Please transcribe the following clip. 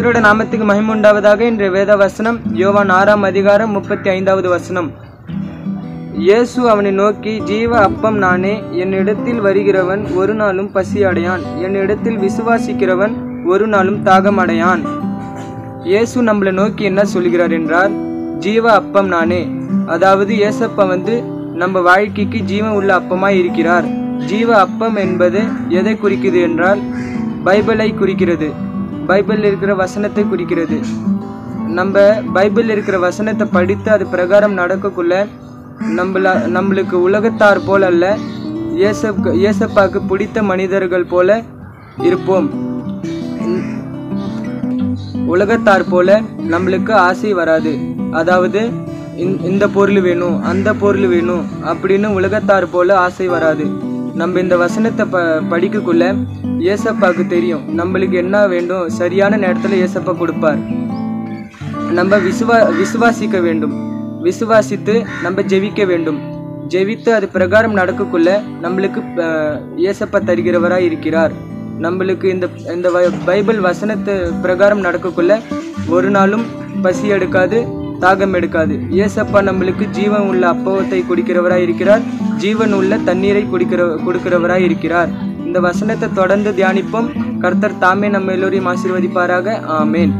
கர்த்தரோட நாமத்துக்கு மகிமை உண்டாவதாக. இன்றைய வேத வசனம் யோவான் 6ஆம் அதிகாரம் 35வது வசனம். இயேசு அவனை நோக்கி, ஜீவ அப்பம் நானே, என்னிடத்தில் வருகிறவன் ஒரு நாளும் பசி அடையான், என்னிடத்தில் விசுவாசிக்கிறவன் ஒரு நாளும் தாகம் அடையான். இயேசு நம்மளை நோக்கி என்ன சொல்கிறார் என்றால், ஜீவ அப்பம் நானே. அதாவது இயேசப்பா நம்ம வாழ்க்கைக்கு ஜீவன் உள்ள அப்பமாய் இருக்கிறார். ஜீவ அப்பம் என்பது எதை குறிக்குது என்றால் பைபிளை குறிக்கிறது. பைபிளில் இருக்கிற வசனத்தை குறிக்கிறது. நம்ம பைபிளில் இருக்கிற வசனத்தை படித்து அது பிரகாரம் நடக்கக்குள்ள நம்மளுக்கு உலகத்தார் போல அல்ல, இயேசப்பாக்கு பிடித்த மனிதர்கள் போல இருப்போம். உலகத்தார் போல நம்மளுக்கு ஆசை வராது. அதாவது இந்த பொருள் வேணும், அந்த பொருள் வேணும் அப்படின்னு உலகத்தார் போல ஆசை வராது. நம்ம இந்த வசனத்தை படிக்கக்குள்ள இயேசப்பாக்கு தெரியும் நம்மளுக்கு என்ன வேண்டும். சரியான நேரத்தில் இயேசப்பா கொடுப்பார். நம்ம விசுவாசிக்க வேண்டும். விசுவாசித்து நம்ம ஜெபிக்க வேண்டும். ஜெபித்து அது பிரகாரம் நடக்கக்குள்ள நம்மளுக்கு இயேசப்பா தருகிறவராய் இருக்கிறார். நம்மளுக்கு இந்த பைபிள் வசனத்து பிரகாரம் நடக்கக்குள்ள ஒரு நாளும் பசி எடுக்காது, தாகம் எடுக்காது. இயேசப்பா நம்மளுக்கு ஜீவன் உள்ள அப்பத்தை குடிக்கிறவராய் இருக்கிறார். ஜீவன் உள்ள தண்ணீரை கொடுக்கிறவராய் இருக்கிறார். இந்த வசனத்தை தொடர்ந்து தியானிப்போம். கர்த்தர் தாமே நம்ம எல்லோரையும் ஆசீர்வதிப்பாராக. ஆமேன்.